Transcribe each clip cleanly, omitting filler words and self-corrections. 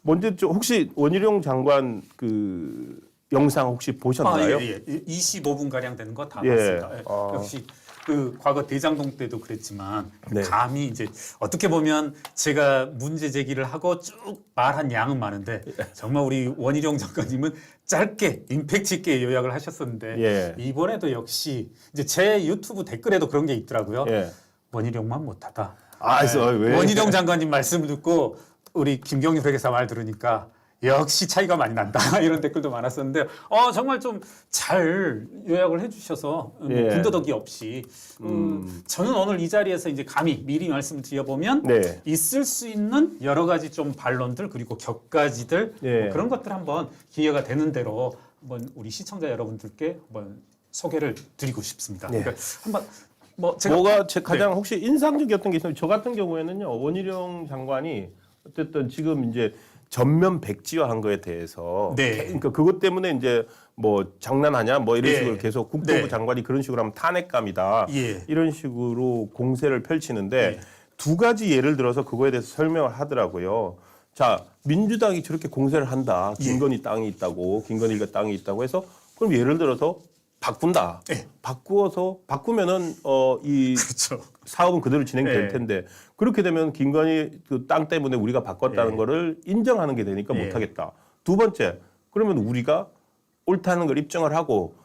먼저 혹시 원희룡 장관 그 영상 혹시 보셨나요? 예. 25분 가량 되는 거 다 예. 봤습니다. 역시 그 과거 대장동 때도 그랬지만 네. 감히 이제 어떻게 보면 제가 문제 제기를 하고 쭉 말한 양은 많은데 정말 우리 원희룡 장관님은 짧게 임팩트 있게 요약을 하셨었는데 예. 이번에도 역시 이제 제 유튜브 댓글에도 그런 게 있더라고요. 예. 원희룡만 못하다. 그래서 왜? 원희룡 장관님 말씀을 듣고 우리 김경률 회계사 말 들으니까 역시 차이가 많이 난다 이런 댓글도 많았었는데 정말 좀 잘 요약을 해주셔서 예. 군더더기 없이 저는 오늘 이 자리에서 이제 감히 미리 말씀을 드려보면 네. 있을 수 있는 여러 가지 좀 반론들 그리고 격가지들 예. 뭐 그런 것들 한번 기회가 되는 대로 한번 우리 시청자 여러분들께 한번 소개를 드리고 싶습니다. 예. 그러니까 한번 뭐 제가 뭐가 가장 혹시 인상적이었던 게 있으면 저 같은 경우에는요 원희룡 장관이 어쨌든 지금 이제 전면 백지화한 거에 대해서 네. 그러니까 그것 때문에 이제 뭐 장난하냐 뭐 이런 네. 식으로 계속 국토부 네. 장관이 그런 식으로 하면 탄핵감이다 예. 이런 식으로 공세를 펼치는데 예. 두 가지 예를 들어서 그거에 대해서 설명을 하더라고요. 자 민주당이 저렇게 공세를 한다. 김건희 땅이 있다고 김건희가 땅이 있다고 해서 그럼 예를 들어서 바꾼다. 예. 바꾸면은 이 그렇죠. 사업은 그대로 진행될 예. 텐데 그렇게 되면 김건희 그 땅 때문에 우리가 바꿨다는 예. 거를 인정하는 게 되니까 예. 못하겠다. 두 번째 그러면 우리가 옳다는 걸 입증을 하고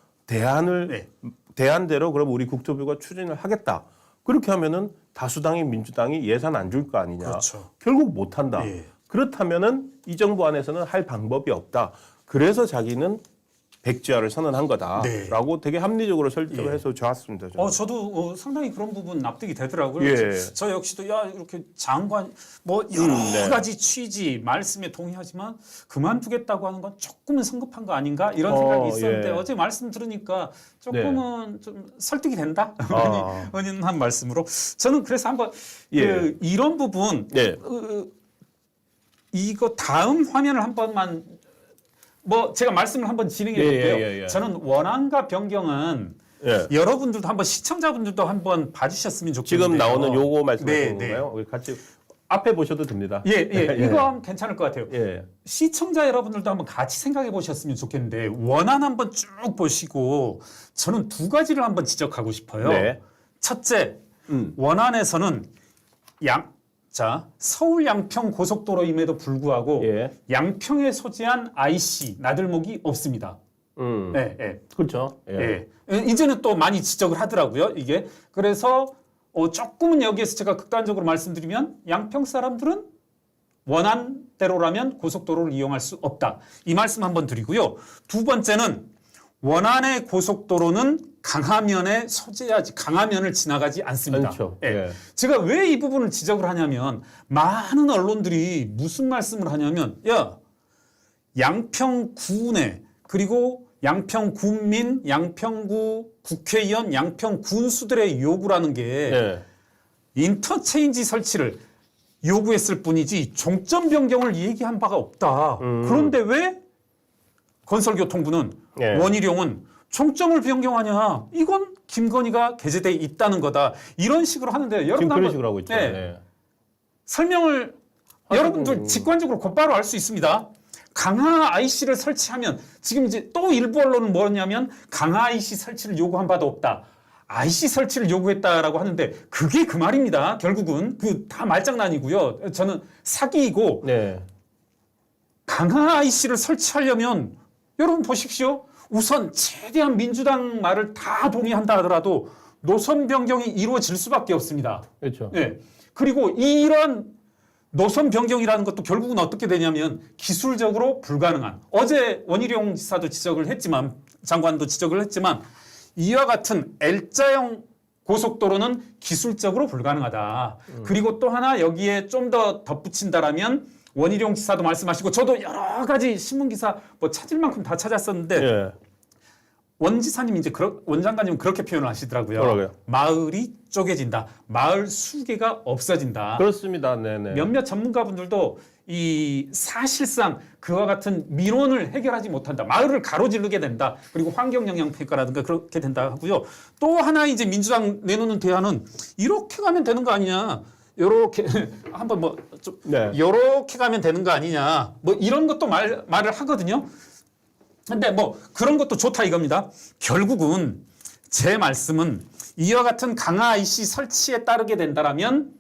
대안대로 그럼 우리 국토부가 추진을 하겠다. 그렇게 하면은 다수당인 민주당이 예산 안 줄 거 아니냐. 그렇죠. 결국 못한다. 예. 그렇다면은 이 정부 안에서는 할 방법이 없다. 그래서 자기는 백지화를 선언한 거다라고 되게 합리적으로 설득을 예. 해서 좋았습니다. 저는. 저도 상당히 그런 부분 납득이 되더라고요. 예. 저 역시도 이렇게 장관 뭐 여러 네. 가지 취지 말씀에 동의하지만 그만두겠다고 하는 건 조금은 성급한 거 아닌가 이런 생각이 있었는데 예. 어제 말씀 들으니까 조금은 좀 설득이 된다. 은은한 말씀으로 저는 그래서 한번 예. 이런 부분 네. 이거 다음 화면을 한 번만 뭐 제가 말씀을 한번 진행해 볼게요. 예. 저는 원안과 변경은 예. 여러분들도 한번 시청자분들도 한번 봐주셨으면 좋겠는데요. 지금 나오는 요거 말씀하시는 네, 건가요? 우리 같이 앞에 보셔도 됩니다. 예. 이거 하면 괜찮을 것 같아요. 예. 시청자 여러분들도 한번 같이 생각해 보셨으면 좋겠는데 원안 한번 쭉 보시고 저는 두 가지를 한번 지적하고 싶어요. 네. 첫째, 원안에서는 서울 양평 고속도로임에도 불구하고 예. 양평에 소재한 IC 나들목이 없습니다. 네. 그렇죠. 예. 이제는 또 많이 지적을 하더라고요. 이게 그래서 조금은 여기에서 제가 극단적으로 말씀드리면 양평 사람들은 원안대로라면 고속도로를 이용할 수 없다. 이 말씀 한번 드리고요. 두 번째는 원안의 고속도로는 강하면에 소재하지 강하면을 지나가지 않습니다. 그렇죠. 예. 예. 제가 왜 이 부분을 지적을 하냐면 많은 언론들이 무슨 말씀을 하냐면 양평군에 그리고 양평군민, 양평구 국회의원, 양평군수들의 요구라는 게 예. 인터체인지 설치를 요구했을 뿐이지 종점 변경을 얘기한 바가 없다. 그런데 왜 건설교통부는 예. 원희룡은 종점을 변경하냐? 이건 김건희가 게재돼 있다는 거다. 이런 식으로 하는데 여러분 지금 그런 한번 식으로 하고 있죠. 네, 예. 설명을 여러분들 직관적으로 곧바로 알 수 있습니다. 강화 IC를 설치하면 지금 이제 또 일부 언론은 뭐냐면 강화 IC 설치를 요구한 바도 없다. IC 설치를 요구했다라고 하는데 그게 그 말입니다. 결국은 그 다 말장난이고요. 저는 사기이고 네. 강화 IC를 설치하려면 여러분 보십시오. 우선 최대한 민주당 말을 다 동의한다 하더라도 노선 변경이 이루어질 수밖에 없습니다. 그렇죠. 네. 그리고 이런 노선 변경이라는 것도 결국은 어떻게 되냐면 기술적으로 불가능한. 어제 원희룡 지사도 지적을 했지만 장관도 지적을 했지만 이와 같은 L자형 고속도로는 기술적으로 불가능하다. 그리고 또 하나 여기에 좀 더 덧붙인다라면 원희룡 지사도 말씀하시고 저도 여러 가지 신문기사 뭐 찾을 만큼 다 찾았었는데 예. 원 지사님 원 장관님은 그렇게 표현을 하시더라고요. 뭐라고요? 마을이 쪼개진다. 마을 수개가 없어진다. 그렇습니다. 네네. 몇몇 전문가분들도 이 사실상 그와 같은 민원을 해결하지 못한다. 마을을 가로지르게 된다. 그리고 환경 영향 평가라든가 그렇게 된다 하고요. 또 하나 이제 민주당 내놓는 대안은 이렇게 가면 되는 거 아니냐. 요렇게 한번 뭐 좀 네. 요렇게 가면 되는 거 아니냐. 뭐 이런 것도 말을 하거든요. 근데 뭐 그런 것도 좋다 이겁니다. 결국은 제 말씀은 이와 같은 강화 IC 설치에 따르게 된다라면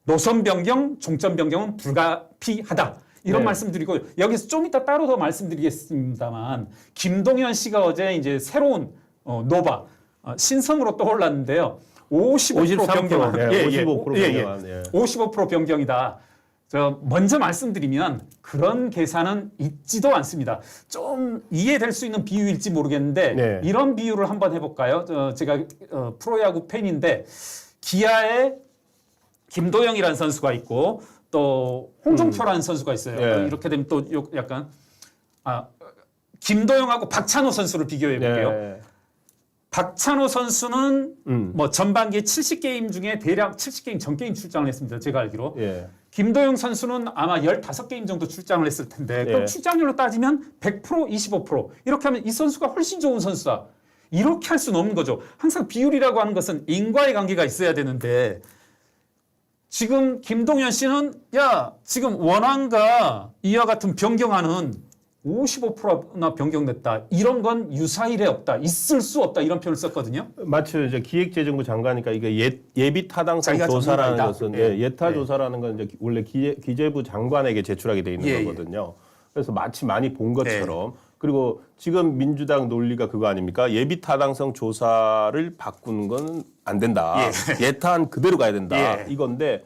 노선 변경, 종점 변경은 불가피하다. 이런 네. 말씀드리고 여기서 좀 이따 따로 더 말씀드리겠습니다만 김동연 씨가 어제 이제 새로운 노바 신성으로 떠올랐는데요. 55% 53%, 변경한 네, 55% 변경한, 예. 55% 변경이다. 저 먼저 말씀드리면 그런 계산은 있지도 않습니다. 좀 이해될 수 있는 비유일지 모르겠는데 네. 이런 비유를 한번 해볼까요? 제가 프로야구 팬인데 기아에 김도영이라는 선수가 있고 또 홍종표라는 선수가 있어요. 네. 이렇게 되면 또 약간 김도영하고 박찬호 선수를 비교해 볼게요. 네. 박찬호 선수는 뭐 전반기에 70게임 중에 대략 70게임 전 게임 출장을 했습니다. 제가 알기로. 예. 김도영 선수는 아마 15게임 정도 출장을 했을 텐데 그럼 예. 출장률로 따지면 100% 25% 이렇게 하면 이 선수가 훨씬 좋은 선수다. 이렇게 할 수는 없는 거죠. 항상 비율이라고 하는 것은 인과의 관계가 있어야 되는데 지금 김동연 씨는 야 지금 원안과 이와 같은 변경안은 55%나 변경됐다. 이런 건 유사일에 없다. 있을 수 없다. 이런 표현을 썼거든요. 마치 이제 기획재정부 장관이니까 이게 예비 타당성 자기가 조사라는 전문가이다. 것은 예. 예타 예. 조사라는 건 이제 원래 기재부 장관에게 제출하게 돼 있는 예, 예. 거거든요. 그래서 마치 많이 본 것처럼 그리고 지금 민주당 논리가 그거 아닙니까? 예비 타당성 조사를 바꾸는 건 안 된다. 예타안 그대로 가야 된다. 예. 이건데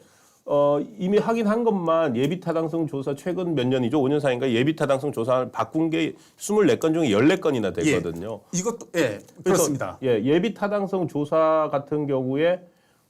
이미 확인한 것만 예비 타당성 조사 최근 몇 년이죠? 5년 사이인가 예비 타당성 조사를 바꾼 게 24건 중에 14건이나 되거든요. 이것도 그래서, 그렇습니다. 예비 타당성 조사 같은 경우에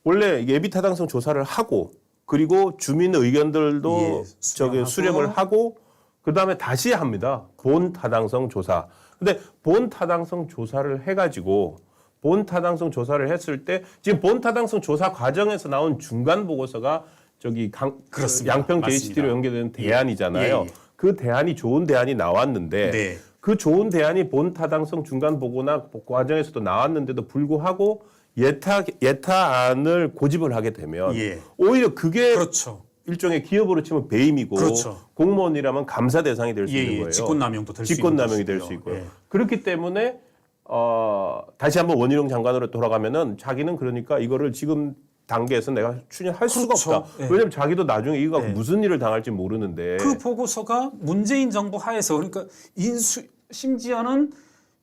원래 예비 타당성 조사를 하고 그리고 주민 의견들도 수렴을 하고 그다음에 다시 합니다. 본 타당성 조사. 근데 본 타당성 조사를 해 가지고 본 타당성 조사를 했을 때 지금 본 타당성 조사 과정에서 나온 중간 보고서가 저기 그렇습니다. 양평 맞습니다. JCT로 연계되는 대안이잖아요. 예. 그 대안이 좋은 대안이 나왔는데 네. 그 좋은 대안이 본 타당성 중간 보고나 과정에서도 나왔는데도 불구하고 예타안을 고집을 하게 되면 예. 오히려 그게 그렇죠. 일종의 기업으로 치면 배임이고 그렇죠. 공무원이라면 감사 대상이 될 수 있는 거예요. 직권남용도 될 수 있는 직권남용이 될 것이고요. 수 있고요. 예. 그렇기 때문에 다시 한번 원희룡 장관으로 돌아가면은 자기는 그러니까 이거를 지금 단계에서 내가 추진할 수가 그렇죠. 없다. 예. 왜냐하면 자기도 나중에 이거 예. 무슨 일을 당할지 모르는데. 그 보고서가 문재인 정부 하에서 그러니까 심지어는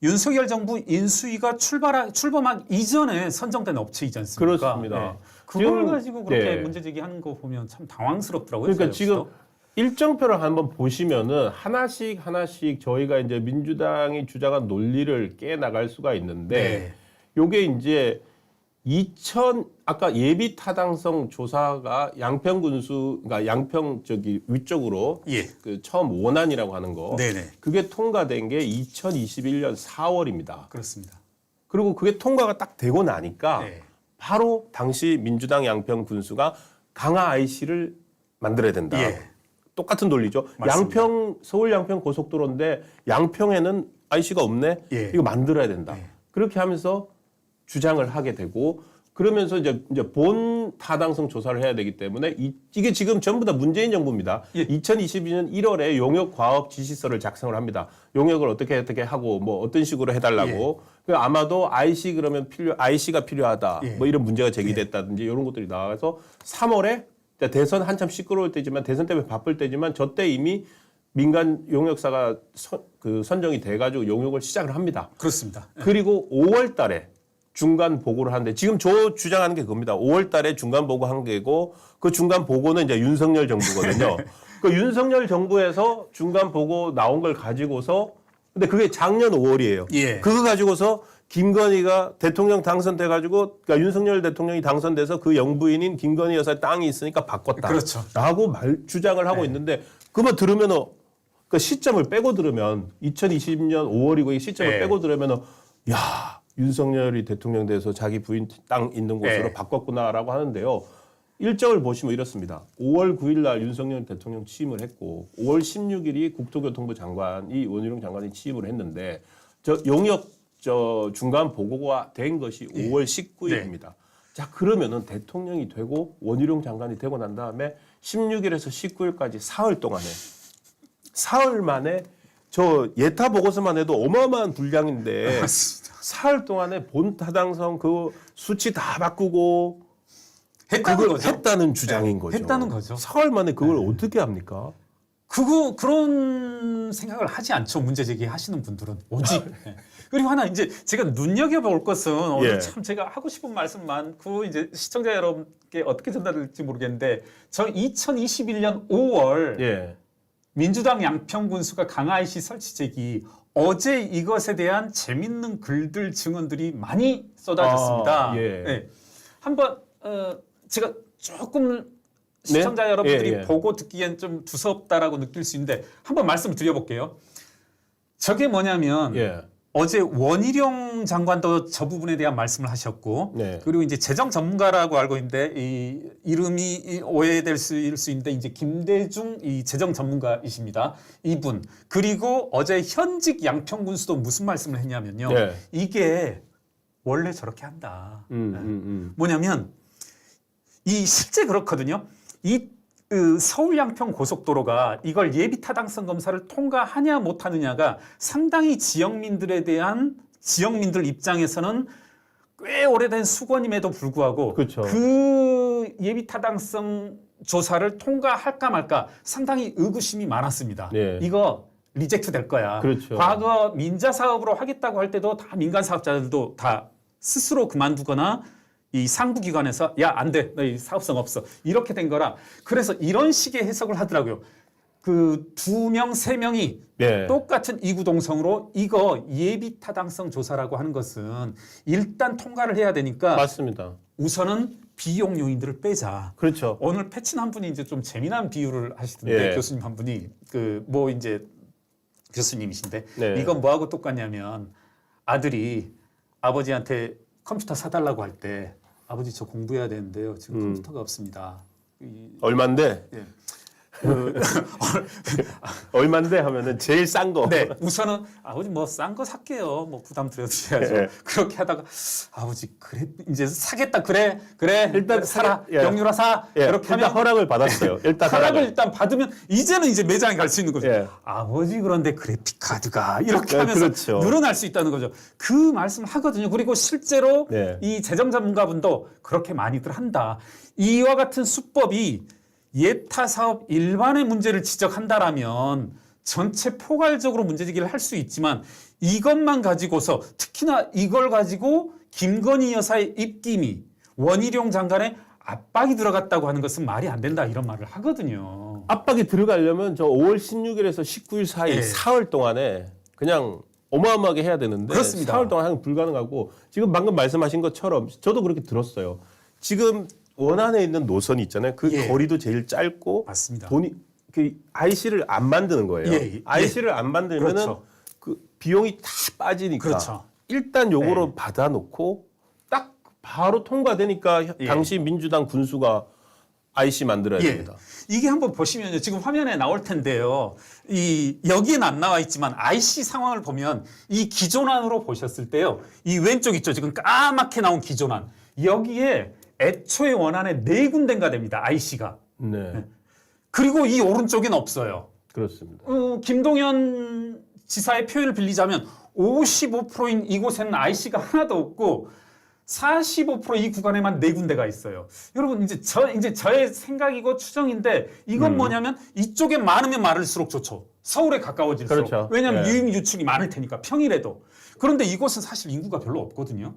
윤석열 정부 인수위가 출범하기 이전에 선정된 업체이지 않습니까? 그렇습니다. 그걸 지금, 가지고 그렇게 네. 문제 제기하는 거 보면 참 당황스럽더라고요. 그러니까 저희도. 지금 일정표를 한번 보시면은 하나씩 저희가 이제 민주당이 주장한 논리를 깨 나갈 수가 있는데 요게 이제 아까 예비 타당성 조사가 그러니까 양평 저기 위쪽으로 그 처음 원안이라고 하는 거 네네. 그게 통과된 게 2021년 4월입니다. 그렇습니다. 그리고 그게 통과가 딱 되고 나니까 네. 바로 당시 민주당 양평 군수가 강화 IC를 만들어야 된다. 예. 똑같은 논리죠. 맞습니다. 서울 양평 고속도로인데 양평에는 IC가 없네. 예. 이거 만들어야 된다. 그렇게 하면서 주장을 하게 되고 그러면서 이제 본 타당성 조사를 해야 되기 때문에 이게 지금 전부 다 문재인 정부입니다. 2022년 1월에 용역 과업 지시서를 작성을 합니다. 용역을 어떻게 하고 뭐 어떤 식으로 해달라고. 아마도 IC가 필요하다. 뭐 이런 문제가 제기됐다든지 이런 것들이 나와서 3월에 대선 한참 시끄러울 때지만 대선 때문에 바쁠 때지만 저때 이미 민간 용역사가 선정이 돼가지고 용역을 시작을 합니다. 그렇습니다. 그리고 5월 달에 중간 보고를 하는데 지금 주장하는 게 그겁니다. 5월 달에 중간 보고 한 게고 그 중간 보고는 이제 윤석열 정부거든요. 그 윤석열 정부에서 중간 보고 나온 걸 가지고서 근데 그게 작년 5월이에요. 예. 그거 가지고서 김건희가 대통령 당선돼가지고 그러니까 윤석열 대통령이 당선돼서 그 영부인인 김건희 여사의 땅이 있으니까 바꿨다. 그렇죠. 라고 주장을 하고 있는데 그만 들으면은 그 시점을 빼고 들으면 2020년 5월이고 이 시점을 빼고 들으면은 야 윤석열이 대통령 돼서 자기 부인 땅 있는 곳으로 바꿨구나라고 하는데요. 일정을 보시면 이렇습니다. 5월 9일 날 윤석열 대통령 취임을 했고 5월 16일이 국토교통부 장관이 원희룡 장관이 취임을 했는데 용역 중간 보고가 된 것이 5월 19일입니다. 자, 그러면은 대통령이 되고 원희룡 장관이 되고 난 다음에 16일에서 19일까지 사흘 만에 저 예타 보고서만 해도 어마어마한 분량인데 사흘 동안에 본 타당성 그 수치 다 바꾸고 했다는 그걸 거죠. 했다는 주장인 거죠. 했다는 거죠. 사흘 만에 그걸 어떻게 합니까? 그런 생각을 하지 않죠. 문제 제기하시는 분들은 오직. 예. 그리고 하나 이제 제가 눈여겨볼 것은 오늘 예. 참 제가 하고 싶은 말씀 많고 이제 시청자 여러분께 어떻게 전달될지 모르겠는데 저 2021년 5월 예. 민주당 양평군수가 강화IC 설치 제기 어제 이것에 대한 재밌는 글들 증언들이 많이 쏟아졌습니다. 예. 예. 한번 제가 조금 시청자 여러분들이 예, 예. 보고 듣기엔 좀 두섭다라고 느낄 수 있는데 한번 말씀을 드려볼게요. 저게 뭐냐면 예. 어제 원희룡 장관도 저 부분에 대한 말씀을 하셨고 네. 그리고 이제 재정 전문가라고 알고 있는데 이 이름이 오해될 수 있는데 이제 김대중 이 재정 전문가이십니다. 이분 그리고 어제 현직 양평군수도 무슨 말씀을 했냐면요. 네. 이게 원래 저렇게 한다. 뭐냐면 이 실제 그렇거든요. 이 서울 양평 고속도로가 이걸 예비 타당성 검사를 통과하냐 못하느냐가 상당히 지역민들 입장에서는 꽤 오래된 수건임에도 불구하고 그렇죠. 그 예비 타당성 조사를 통과할까 말까 상당히 의구심이 많았습니다. 네. 이거 리젝트 될 거야. 그렇죠. 과거 민자 사업으로 하겠다고 할 때도 다 민간 사업자들도 다 스스로 그만두거나 이 상부기관에서 야, 안 돼. 너 이 사업성 없어. 이렇게 된 거라. 그래서 이런 식의 해석을 하더라고요. 그 2명, 3명이 네. 똑같은 이구동성으로 이거 예비 타당성 조사라고 하는 것은 일단 통과를 해야 되니까 맞습니다. 우선은 비용 요인들을 빼자. 그렇죠. 오늘 패친 한 분이 이제 좀 재미난 비유를 하시던데 예. 교수님 한 분이 그 뭐 이제 교수님이신데 네. 이건 뭐하고 똑같냐면 아들이 아버지한테 컴퓨터 사달라고 할 때 아버지 저 공부해야 되는데요. 지금 컴퓨터가 없습니다. 얼만데? 예. 얼만데 하면은 제일 싼 거. 네, 우선은 아버지 뭐 싼 거 살게요. 뭐 부담 드려드려야죠. 예. 그렇게 하다가 아버지 그래 이제 사겠다 그래 일단 사라 예. 영유라 사 예. 이렇게 일단 하면 허락을 받았어요. 일단 허락을 일단 받으면 이제는 이제 매장에 갈 수 있는 거죠. 예. 아버지 그런데 그래픽 카드가 이렇게 네, 하면서 그렇죠. 늘어날 수 있다는 거죠. 그 말씀 하거든요. 그리고 실제로 네. 이 재정 전문가분도 그렇게 많이들 한다. 이와 같은 수법이 예타 사업 일반의 문제를 지적한다라면 전체 포괄적으로 문제제기를 할 수 있지만 이것만 가지고서 특히나 이걸 가지고 김건희 여사의 입김이 원희룡 장관의 압박이 들어갔다고 하는 것은 말이 안 된다 이런 말을 하거든요. 압박이 들어가려면 저 5월 16일에서 19일 사이 예. 사흘 동안에 그냥 어마어마하게 해야 되는데 그렇습니다. 사흘 동안 하는 불가능하고 지금 방금 말씀하신 것처럼 저도 그렇게 들었어요. 지금 원안에 있는 노선이 있잖아요. 그 예. 거리도 제일 짧고 맞습니다. 돈이 그 IC를 안 만드는 거예요. 예, 예. IC를 안 만들면은 그렇죠. 그 비용이 다 빠지니까 그렇죠. 일단 요거로 네. 받아놓고 딱 바로 통과되니까 예. 당시 민주당 군수가 IC 만들어야 예. 됩니다. 이게 한번 보시면요. 지금 화면에 나올 텐데요. 이 여기에는 안 나와 있지만 IC 상황을 보면 이 기존안으로 보셨을 때요. 이 왼쪽 있죠. 지금 까맣게 나온 기존안. 여기에 애초에 원안에 4군데인가 됩니다. IC가. 네, 그리고 이 오른쪽엔 없어요. 그렇습니다. 김동연 지사의 표현을 빌리자면 55%인 이곳에는 IC가 하나도 없고 45%이 구간에만 4군데가 있어요. 여러분 이제 저의 생각이고 추정인데 이건 뭐냐면 이쪽에 많으면 많을수록 좋죠. 서울에 가까워질수록. 그렇죠. 왜냐하면 네. 유입 유축이 많을 테니까 평일에도. 그런데 이곳은 사실 인구가 별로 없거든요.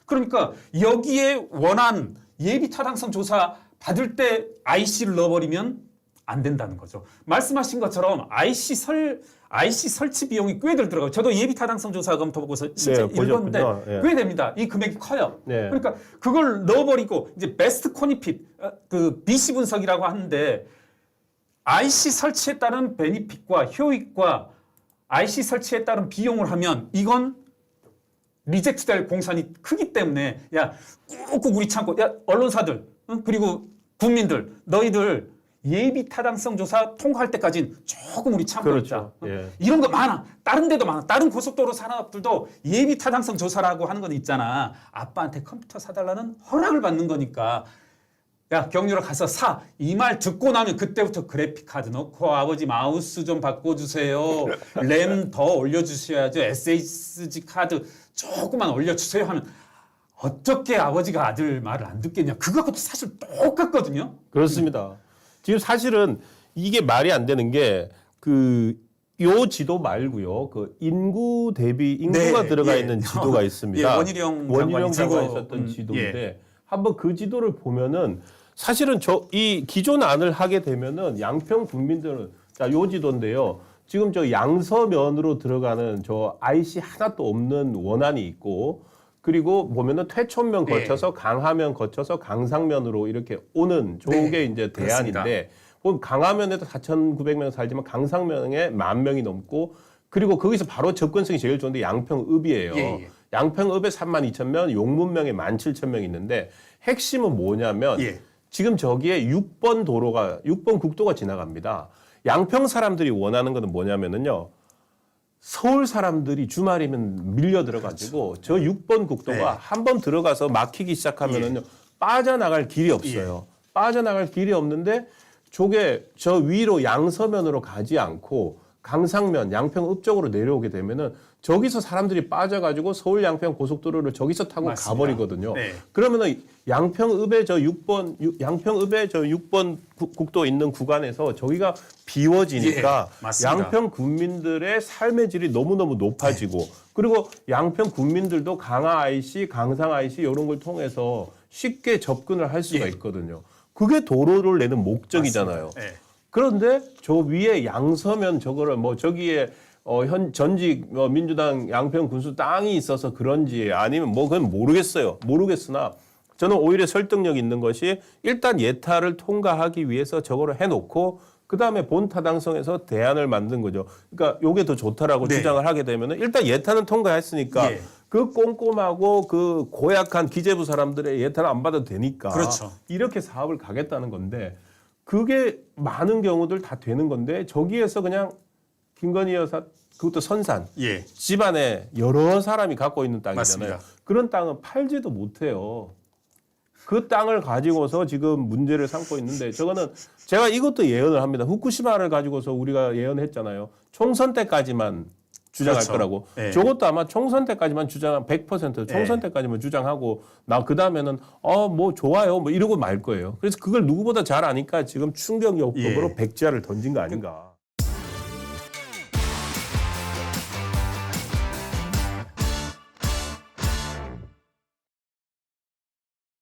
그러니까 여기에 원한 예비 타당성 조사 받을 때 IC를 넣어버리면 안 된다는 거죠. 말씀하신 것처럼 IC 설치 비용이 꽤 들더라고요. 저도 예비 타당성 조사 검토 보고서 실제 네, 읽었는데 보셨군요. 예. 꽤 됩니다. 이 금액이 커요. 네. 그러니까 그걸 넣어버리고 이제 베스트 코니핏 그 BC 분석이라고 하는데 IC 설치에 따른 베니핏과 효익과 IC 설치에 따른 비용을 하면 이건 리젝트 될 공산이 크기 때문에 야 꾹꾹 우리 참고 야 언론사들 그리고 국민들 너희들 예비 타당성 조사 통과할 때까지는 조금 우리 참고 그렇죠. 있자. 예. 이런 거 많아. 다른 데도 많아. 다른 고속도로 산업들도 예비 타당성 조사라고 하는 건 있잖아. 아빠한테 컴퓨터 사달라는 허락을 받는 거니까. 야, 경유로 가서 사. 이 말 듣고 나면 그때부터 그래픽 카드 넣고 아버지 마우스 좀 바꿔주세요. 램 더 올려주셔야죠. SSD 카드 조금만 올려주세요 하면 어떻게 아버지가 아들 말을 안 듣겠냐. 그거하고도 사실 똑같거든요. 그렇습니다. 지금 사실은 이게 말이 안 되는 게 요 지도 말고요. 그 인구 대비 인구가 네, 들어가 예. 있는 지도가 있습니다. 예, 원희룡 장관이 장관이 썼던 들고, 지도인데 한번 그 지도를 보면은 사실은 이 기존 안을 하게 되면은 양평 국민들은 자, 요 지도인데요. 지금 저 양서면으로 들어가는 저 IC 하나도 없는 원안이 있고 그리고 보면은 퇴촌면 네. 거쳐서 강하면 거쳐서 강상면으로 이렇게 오는 저게 네, 이제 그렇습니다. 대안인데 보면 강하면에도 4,900명 살지만 강상면에 10,000명이 넘고 그리고 거기서 바로 접근성이 제일 좋은데 양평읍이에요. 예, 예. 양평읍에 32,000명, 용문명에 17,000명 있는데 핵심은 뭐냐면 예. 지금 저기에 6번 도로가 6번 국도가 지나갑니다. 양평 사람들이 원하는 것은 뭐냐면은요. 서울 사람들이 주말이면 밀려 들어가지고 저 6번 국도가 네. 한번 들어가서 막히기 시작하면은요. 빠져나갈 길이 없어요. 빠져나갈 길이 없는데 저게 저 위로 양서면으로 가지 않고 강상면, 양평읍 쪽으로 내려오게 되면은 저기서 사람들이 빠져가지고 서울 양평 고속도로를 저기서 타고 맞습니다. 가버리거든요. 네. 그러면은 양평읍의 저 6번 국도 있는 구간에서 저기가 비워지니까 예, 맞습니다. 양평 국민들의 삶의 질이 너무너무 높아지고 그리고 양평 국민들도 강화 IC, 강상 IC 이런 걸 통해서 쉽게 접근을 할 수가 예. 있거든요. 그게 도로를 내는 목적이잖아요. 맞습니다. 예. 그런데 저 위에 양서면 저거를 뭐 저기에 전직 민주당 양평 군수 땅이 있어서 그런지 아니면 뭐 그건 모르겠으나 저는 오히려 설득력 있는 것이 일단 예타를 통과하기 위해서 저거를 해놓고 그 다음에 본 타당성에서 대안을 만든 거죠. 그러니까 요게 더 좋다라고 네. 주장을 하게 되면은 일단 예타는 통과했으니까 예. 그 꼼꼼하고 그 고약한 기재부 사람들의 예타를 안 받아도 되니까 그렇죠. 이렇게 사업을 가겠다는 건데 그게 많은 경우들 다 되는 건데 저기에서 그냥 김건희 여사 그것도 선산 예. 집안에 여러 사람이 갖고 있는 땅이잖아요. 맞습니다. 그런 땅은 팔지도 못해요. 그 땅을 가지고서 지금 문제를 삼고 있는데 저거는 제가 이것도 예언을 합니다. 후쿠시마를 가지고서 우리가 예언했잖아요. 총선 때까지만 주장할 그렇죠. 거라고. 예. 저것도 아마 총선 때까지만 주장한 100% 총선 예. 때까지만 주장하고 나 그다음에는 뭐 좋아요 뭐 이러고 말 거예요. 그래서 그걸 누구보다 잘 아니까 지금 충격요법으로 예. 백지화를 던진 거 아닌가.